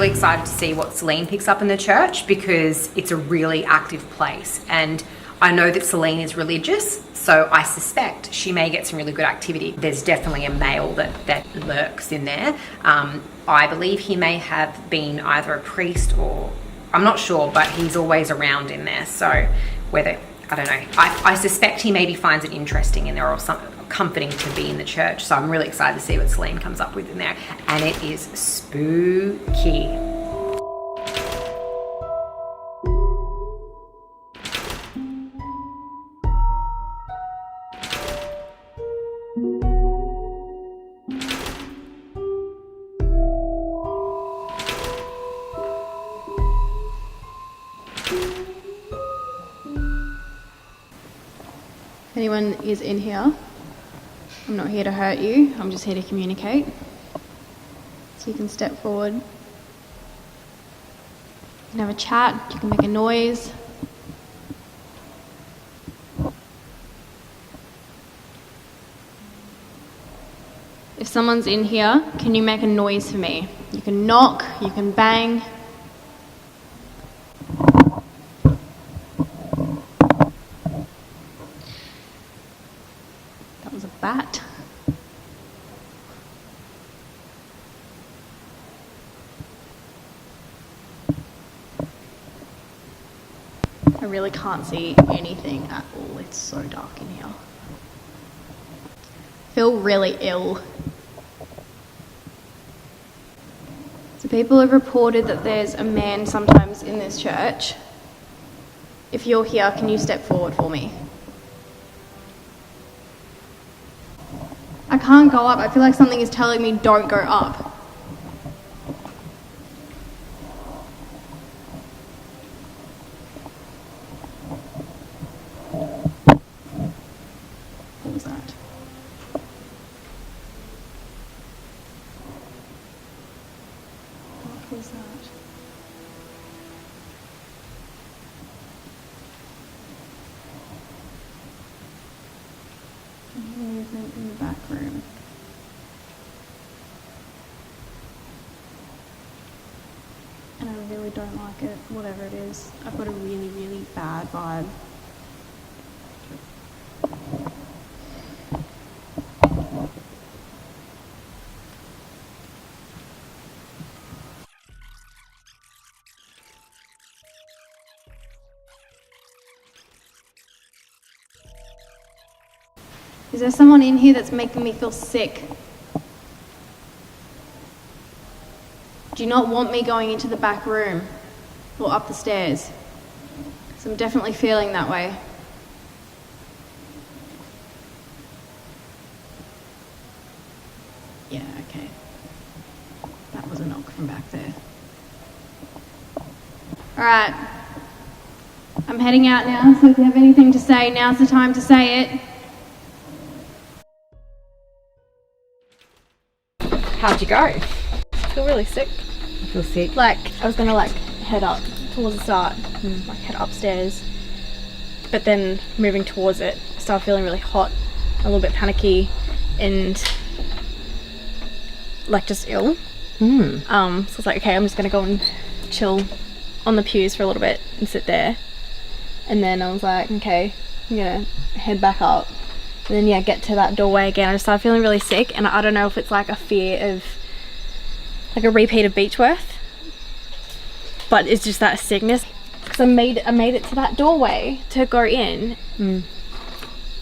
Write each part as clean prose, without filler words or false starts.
really excited to see what Celine picks up in the church, because it's a really active place, and I know that Celine is religious, so I suspect she may get some really good activity. There's definitely a male that lurks in there. I believe he may have been either a priest or, I'm not sure, but he's always around in there. So whether, I don't know, I suspect he maybe finds it interesting in there, or something comforting to be in the church. So I'm really excited to see what Celine comes up with in there. And it is spooky. If anyone is in here, I'm not here to hurt you, I'm just here to communicate. So you can step forward. You can have a chat, you can make a noise. If someone's in here, can you make a noise for me? You can knock, you can bang. That was a bat. I really can't see anything at all. It's so dark in here. I feel really ill. So people have reported that there's a man sometimes in this church. If you're here, can you step forward for me? I can't go up. I feel like something is telling me don't go up. What was that? What was that? Any movement in the back room? And I really don't like it, whatever it is. I've got a really, really bad vibe. Is there someone in here that's making me feel sick? Do you not want me going into the back room or up the stairs? Because I'm definitely feeling that way. Yeah, okay. That was a knock from back there. Alright. I'm heading out now, so if you have anything to say, now's the time to say it. How'd you go? I feel really sick. You feel sick? Like, I was gonna head up towards the start, head upstairs. But then moving towards it, I started feeling really hot, a little bit panicky, and just ill. So I was like, okay, I'm just gonna go and chill on the pews for a little bit and sit there. And then I was like, okay, I'm gonna head back up. And then get to that doorway again. I just started feeling really sick, and I don't know if it's like a fear of a repeat of Beechworth, but it's just that sickness. Because I made it to that doorway to go in, and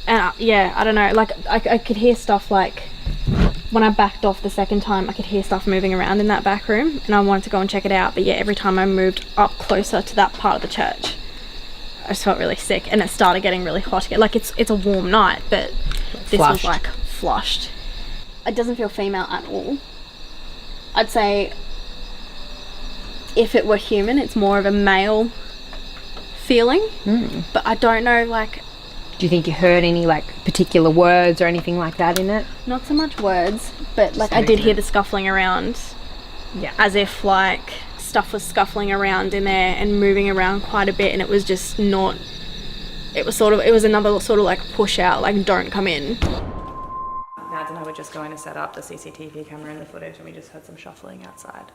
I don't know. I could hear stuff when I backed off the second time. I could hear stuff moving around in that back room, and I wanted to go and check it out. But every time I moved up closer to that part of the church, I just felt really sick, and it started getting really hot again. It's a warm night, but this was flushed. It doesn't feel female at all. I'd say if it were human, it's more of a male feeling. But I don't know, Do you think you heard any particular words or anything like that in it? not so much words, but I did hear the scuffling around. Yeah. As if stuff was scuffling around in there and moving around quite a bit, and it was just not, it was another sort of push out, don't come in. Nads and I were just going to set up the CCTV camera and the footage, and we just heard some shuffling outside.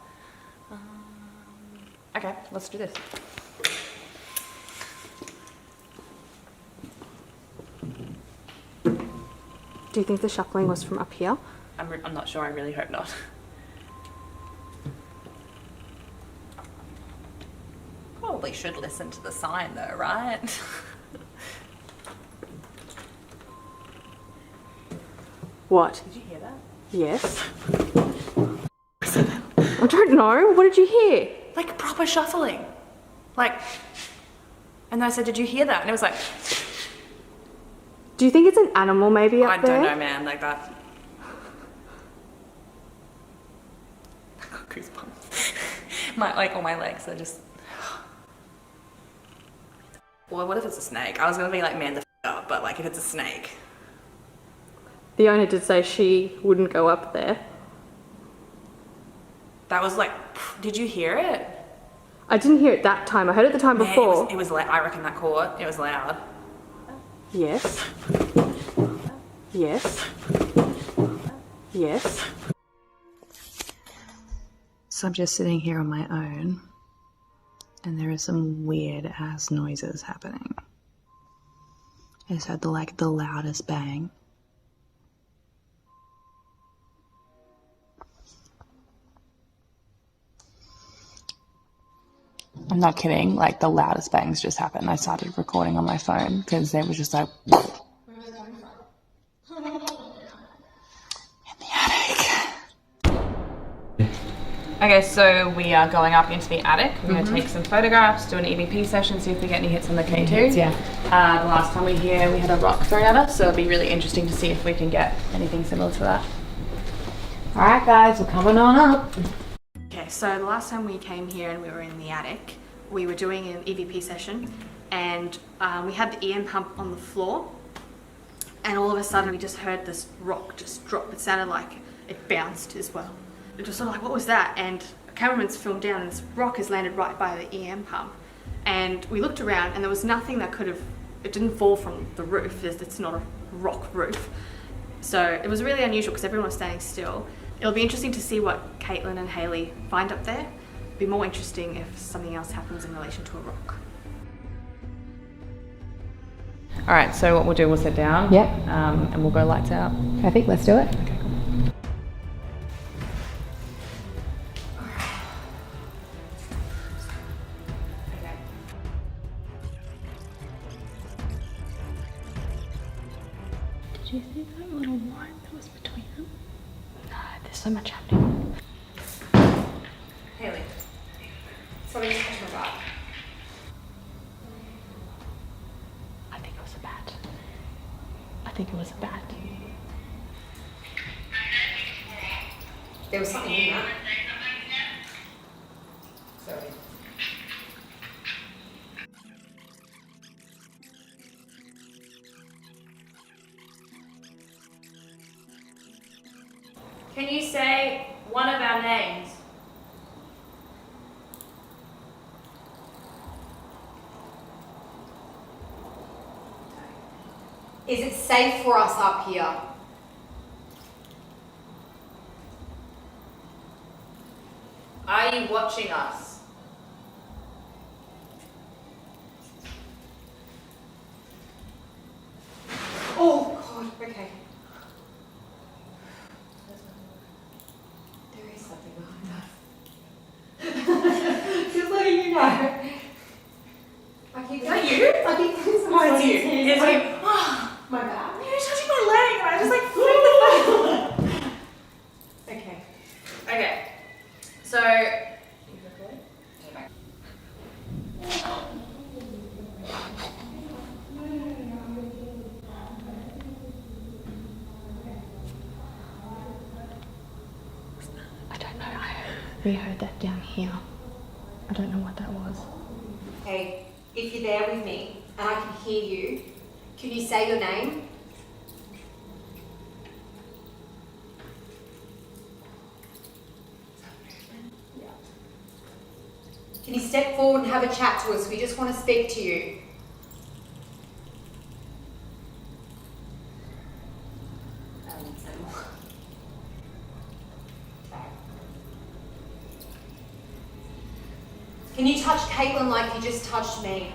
Okay, let's do this. Do you think the shuffling was from up here? I'm not sure. I really hope not. Probably should listen to the sign though, right? What? Did you hear that? Yes. I don't know. What did you hear? Like proper shuffling. Like, and I said, did you hear that? And it was like, Do you think it's an animal maybe up I there? don't know, man, like that. I got goosebumps. All my legs are just. Well, what if it's a snake? I was gonna be like, man, the up, but like if it's a snake. The owner did say she wouldn't go up there. That was like, did you hear it? I didn't hear it that time. I heard it the time Man, before. it was loud. I reckon that caught. It was loud. Yes. Yes. Yes. So I'm just sitting here on my own, and there are some weird ass noises happening. I just heard the loudest bang. I'm not kidding, like the loudest bangs just happened. I started recording on my phone because they were just like in the attic. Okay, so we are going up into the attic. We're going to take some photographs, do an EVP session, see if we get any hits on the K2. Yeah. The last time we were here, we had a rock thrown at us, so it'll be really interesting to see if we can get anything similar to that. All right, guys, we're coming on up. Okay, so the last time we came here and we were in the attic, we were doing an EVP session, and we had the EM pump on the floor, and all of a sudden we just heard this rock just drop. It sounded like it bounced as well. It was sort of like, what was that? And a cameraman's filmed down, and this rock has landed right by the EM pump. And we looked around, and there was nothing that could have, it didn't fall from the roof. It's not a rock roof. So it was really unusual because everyone was standing still. It'll be interesting to see what Caitlin and Hailey find up there. It'll be more interesting if something else happens in relation to a rock. All right, so what we'll do, we'll sit down. Yep. And we'll go lights out. Perfect, let's do it. Did you see that little line that was between them? No, there's so much happening. Hailey, something's touched my back. I think it was a bat. I think it was a bat. There was something in that. Sorry. Can you say one of our names? Is it safe for us up here? Are you watching us? Oh God, okay. There is something behind us. Just letting you know. I keep. Is that you? I keep thinking Oh, it's you. It's you. My back. You're touching my leg and I just like freaked the fuck. Okay. Okay. So. I don't know. We heard that down here. I don't know what that was. Hey, if you're there with me and I can hear you, can you say your name? Can you step forward and have a chat to us? We just want to speak to you. Can you touch Caitlin like you just touched me?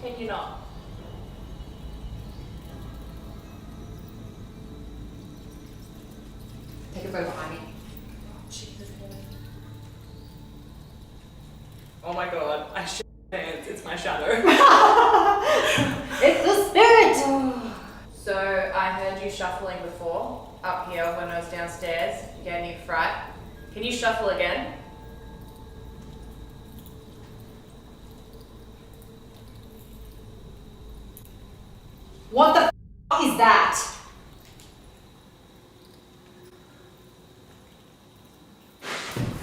Can you not? Take a photo behind me. Oh my god, I shit pants. It's my shadow. It's the spirit! So I heard you shuffling before, up here when I was downstairs. You gave me a fright. Can you shuffle again? What the f is that?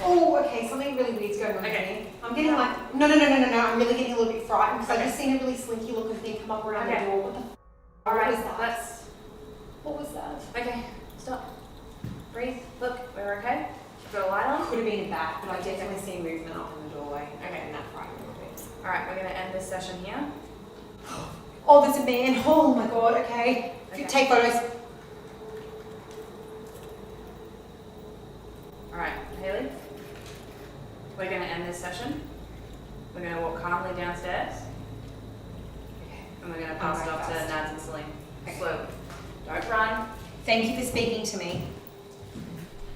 Oh, okay, something really weird's going on here. I'm getting like, no, I'm really getting a little bit frightened because I just seen a really slinky looking thing come up around the door. What the f? Alright, What was that? let's. What was that? Okay, stop. Breathe. Look, we're okay. Got a light on? Could have been in back, but I definitely see movement up in the doorway. Okay. And that frightened me a little bit. Alright, we're gonna end this session here. Oh, there's a man. Oh my god, okay. Take photos. Alright, Hailey. We're gonna end this session. We're gonna walk calmly downstairs. And we're gonna pass it off to Nads and Celine. Slowly. Don't run. Thank you for speaking to me.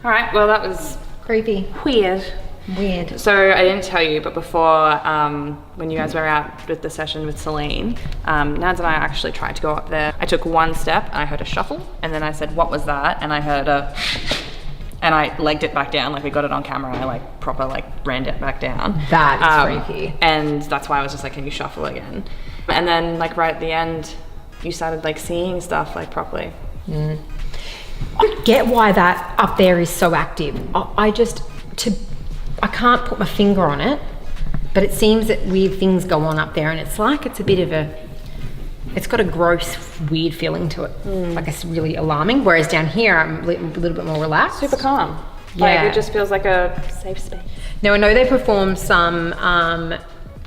Alright, well that was Creepy. weird. Weird. So I didn't tell you, but before, when you guys were out with the session with Celine, Nads and I actually tried to go up there. I took one step and I heard a shuffle, and then I said, "What was that?" And I heard a, and I legged it back down, like we got it on camera, and I like proper like ran it back down. That is freaky. And that's why I was just like, "Can you shuffle again?" And then like right at the end, you started like seeing stuff like properly. I don't get why that up there is so active. I can't put my finger on it, but it seems that weird things go on up there, and it's like it's a bit of a, it's got a gross, weird feeling to it. Like it's really alarming. Whereas down here, I'm a little bit more relaxed. Super calm. Yeah. Like it just feels like a safe space. Now I know they perform some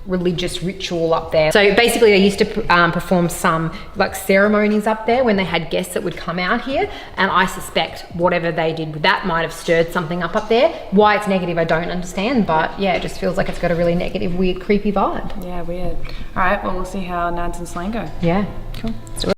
religious ritual up there. So basically they used to perform some like ceremonies up there when they had guests that would come out here, and I suspect whatever they did with that might have stirred something up there. Why it's negative I don't understand, but yeah, it just feels like it's got a really negative, weird, creepy vibe. Yeah, weird. All right, well we'll see how Nads and Celine go. Yeah. Cool. Let's do it.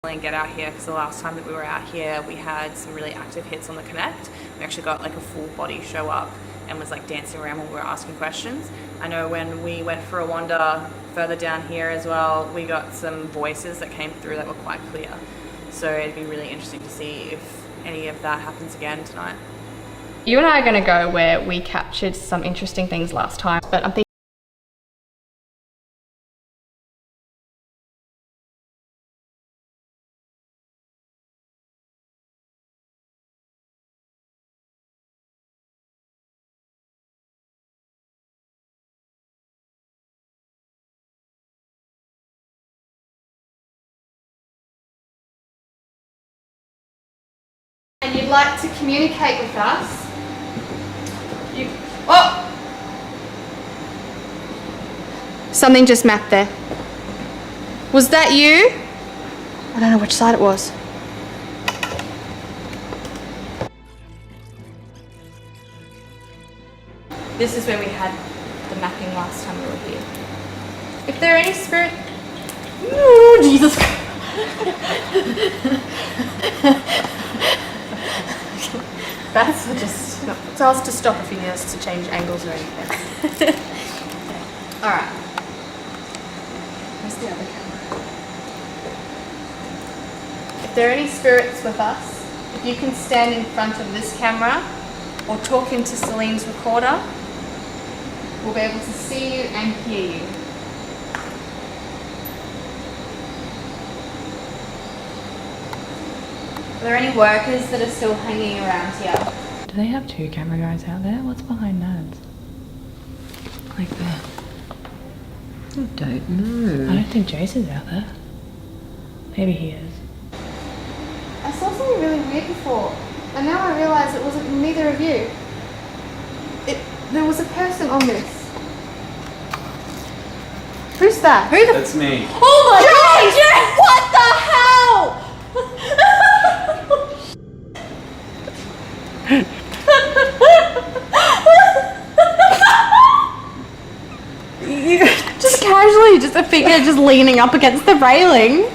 And get out here, because the last time that we were out here we had some really active hits on the Connect. We actually got like a full body show up and was like dancing around when we were asking questions. I know when we went for a wander further down here as well, we got some voices that came through that were quite clear. So it'd be really interesting to see if any of that happens again tonight. You and I are going to go where we captured some interesting things last time, but I'm thinking and you'd like to communicate with us, something just mapped there. Was that you? I don't know which side it was. This is where we had the mapping last time we were here. If there are any spirit... Oh, Jesus Christ. That's just not. Tell us to stop if you need us to change angles or anything. Alright. Where's the other camera? If there are any spirits with us, if you can stand in front of this camera or talk into Celine's recorder, we'll be able to see you and hear you. Are there any workers that are still hanging around here? Do they have two camera guys out there? What's behind Nads? Like that. I don't know. I don't think Jason's out there. Maybe he is. I saw something really weird before, and now I realise it wasn't neither of you. There was a person on this. Who's that? Who the? That's me. Oh my God! What the hell? Just casually, just a figure just leaning up against the railing.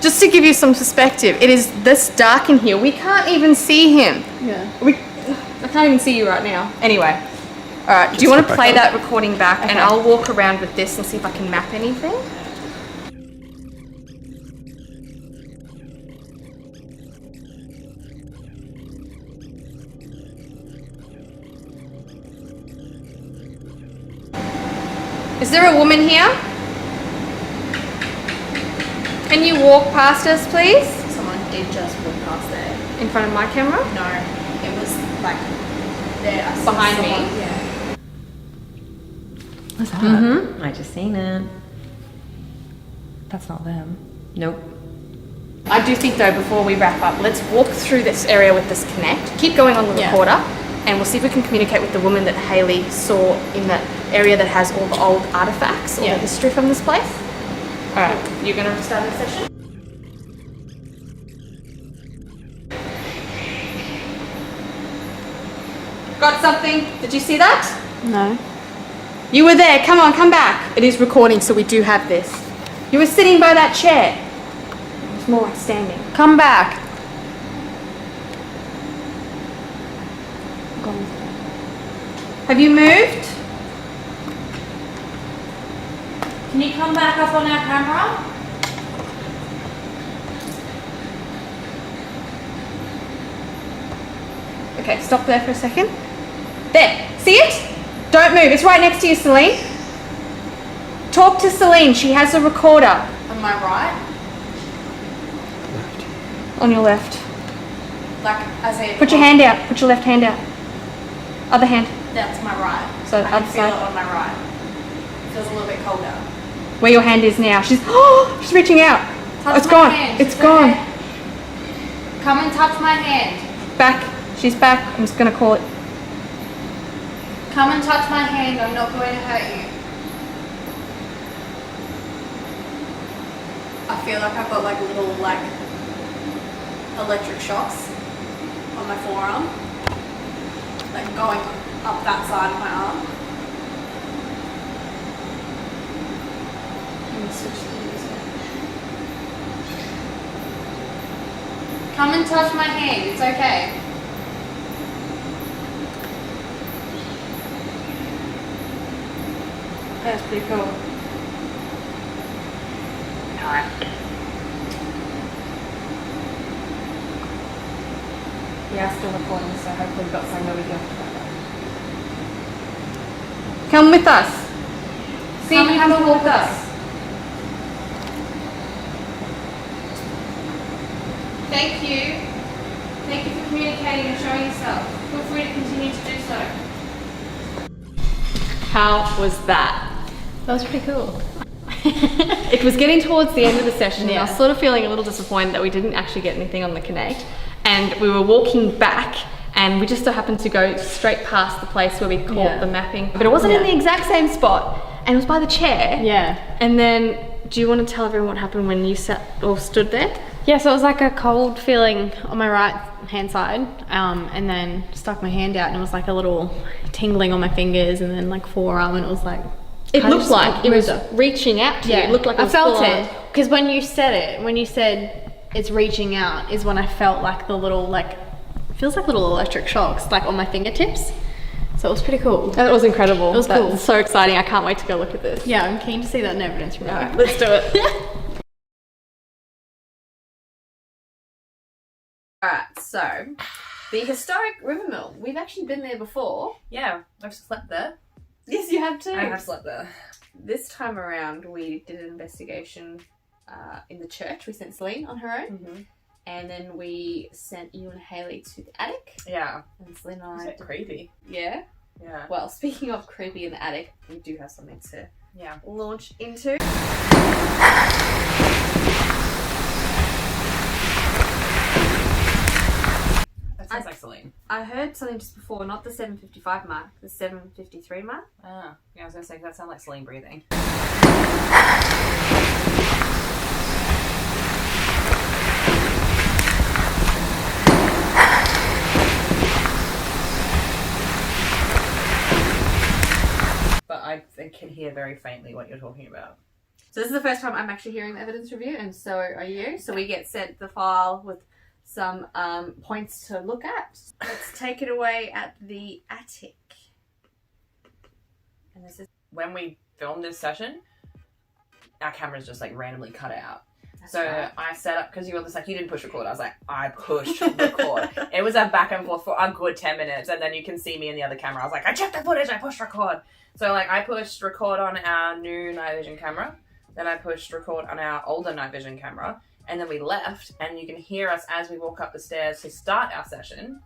Just to give you some perspective, it is this dark in here. We can't even see him. Yeah. I can't even see you right now. Anyway. Alright, do you want to play that recording back and I'll walk around with this and see if I can map anything? Is there a woman here? Can you walk past us, please? Someone did just walk past there. In front of my camera? No, it was like there. I saw Behind me? someone- Yeah. What's that? I just seen it. That's not them. Nope. I do think though, before we wrap up, let's walk through this area with this connect. Keep going on the recorder and we'll see if we can communicate with the woman that Hailey saw in that area that has all the old artifacts, all the history from this place. Alright, you're gonna start the session? Got something? Did you see that? No. You were there. Come on, come back. It is recording, so we do have this. You were sitting by that chair. It's more like standing. Come back. Have you moved? Can you come back up on our camera? Okay, stop there for a second. There. See it? Don't move. It's right next to you, Celine. Talk to Celine. She has a recorder. On my right, On your left. like as in. Put your hand out. Put your left hand out. Other hand. That's my right. So I can other feel side. it on my right. It feels a little bit colder. Where your hand is now. She's she's reaching out. Touch It's my gone. hand. It's It's gone. okay. Come and touch my hand. Back. She's back. I'm just gonna call it. Come and touch my hand. I'm not going to hurt you. I feel like I've got like little like electric shocks on my forearm, like going up that side of my arm. Let me switch to music. Come and touch my hand. It's okay. That's pretty cool. We are still recording, so hopefully we've got something that we can. Come with us. See if you can walk with us. Thank you. Thank you for communicating and showing yourself. Feel free to continue to do so. How was that? That was pretty cool. It was getting towards the end of the session and I was Yeah. sort of feeling a little disappointed that we didn't actually get anything on the Connect. And we were walking back and we just so happened to go straight past the place where we caught the mapping. But it wasn't in the exact same spot and it was by the chair. Yeah. And then, do you want to tell everyone what happened when you sat or stood there? Yeah, so it was like a cold feeling on my right hand side, and then stuck my hand out and it was like a little tingling on my fingers and then like forearm and it was like... It kind of looked just like it was reaching out to you. It looked like it I was felt full it on. because when you said it's reaching out is when I felt like the little like feels like little electric shocks like on my fingertips. So it was pretty cool. That was incredible. It was That cool. was so exciting. I can't wait to go look at this. Yeah, I'm keen to see that in evidence room. Alright, let's do it. Alright, so the Historic Rivermill. We've actually been there before. Yeah, I've slept there. Yes, you have too. I have slept there. This time around, we did an investigation in the church. We sent Celine on her own, and then we sent you and Hailey to the attic. Yeah. And Celine and Is I it creepy? Yeah. Yeah. Well, speaking of creepy in the attic, we do have something to Yeah. launch into. That sounds like Celine. I heard something just before, not the 7:55 mark, the 7:53 mark. Ah. Yeah, I was gonna say that sounds like Celine breathing. But I can hear very faintly what you're talking about. So this is the first time I'm actually hearing the evidence review, and so are you. So we get sent the file with some points to look at. Let's take it away at the attic. And this is When we filmed this session, our cameras just like randomly cut out. So right. I set up, because you were just like, you didn't push record. I was like, I pushed record. It was a back and forth for a good 10 minutes. And then you can see me in the other camera. I was like, I checked the footage, I pushed record. So like I pushed record on our new night vision camera. Then I pushed record on our older night vision camera. And then we left, and you can hear us as we walk up the stairs to start our session.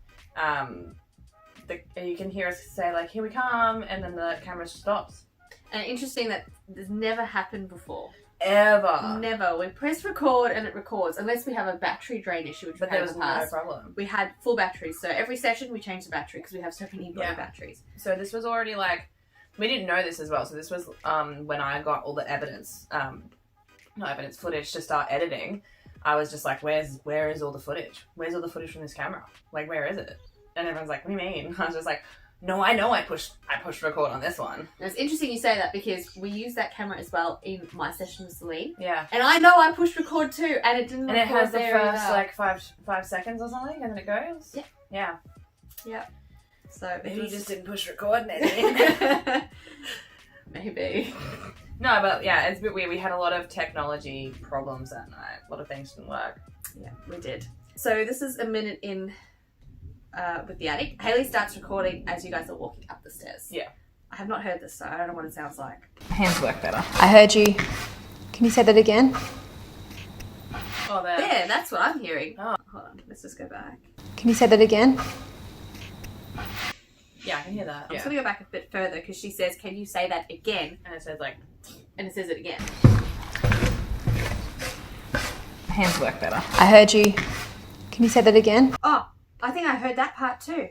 You can hear us say like, here we come. And then the camera stops. And interesting that this never happened before. Ever. Never. We press record and it records, unless we have a battery drain issue, which But there was no problem. We had full batteries, so every session we changed the battery because we have so many batteries. So this was already like, we didn't know this as well. So this was when I got all the evidence footage to start editing. I was just like, where is all the footage? Where's all the footage from this camera? Like, where is it? And everyone's like, what do you mean? I was just like, no, I know I pushed record on this one. And it's interesting you say that because we used that camera as well in my session with Celine. Yeah. And I know I pushed record too, and it didn't. And it has the first either. like five seconds or something, and then it goes. Yeah. Yeah. Yeah. So maybe you just didn't push record, Nadine. Maybe. No, but yeah, it's a bit weird. We had a lot of technology problems that night. A lot of things didn't work. Yeah, we did. So this is a minute in with the attic. Hailey starts recording as you guys are walking up the stairs. Yeah. I have not heard this, so I don't know what it sounds like. Hands work better. I heard you. Can you say that again? Oh, there. There, that's what I'm hearing. Oh. Hold on, let's just go back. Can you say that again? Yeah, I can hear that. I'm just going to go back a bit further because she says, can you say that again? And it says like, And it says it again. Hands work better. I heard you. Can you say that again? Oh, I think I heard that part too.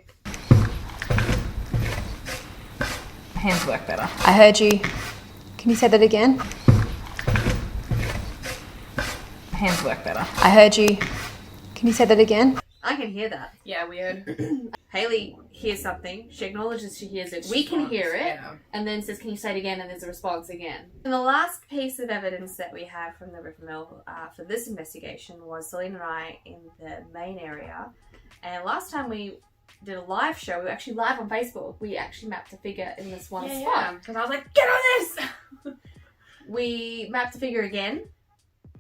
Hands work better. I heard you. Can you say that again? Hands work better. I heard you. Can you say that again? I can hear that. yeah, weird. Hailey hears something. She acknowledges she hears it. We can hear it. Yeah. And then says, can you say it again? And there's a response again. And the last piece of evidence that we have from the Rivermill for this investigation was Celine and I in the main area. And last time we did a live show, we were actually live on Facebook. We actually mapped a figure in this one spot. Yeah, because I was like, get on this! We mapped a figure again.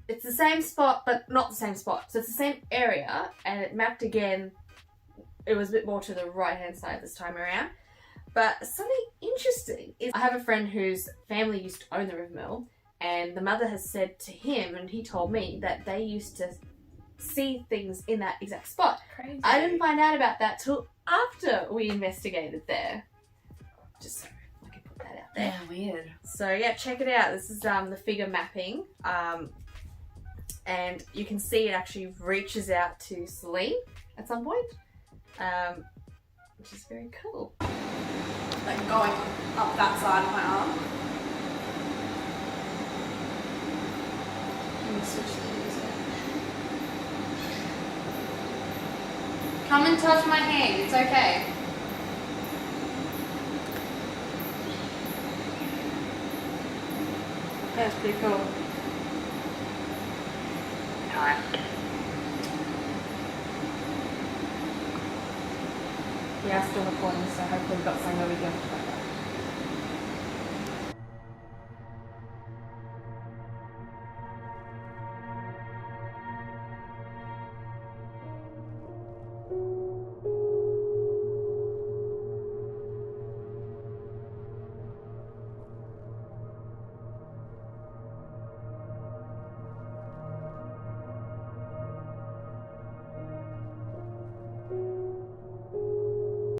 It's the same spot, but not the same spot. So it's the same area, and it mapped again. It was a bit more to the right-hand side this time around. But something interesting is I have a friend whose family used to own the Rivermill, and the mother has said to him, and he told me, that they used to see things in that exact spot. Crazy. I didn't find out about that till after we investigated there. Just so I can put that out there. Yeah, weird. So yeah, check it out. This is the figure mapping. And you can see it actually reaches out to Celine at some point, which is very cool. Like going up that side of my arm. Let me switch the music. Come and touch my hand. It's okay. That's pretty cool. We are still recording, so hopefully we've got something where we can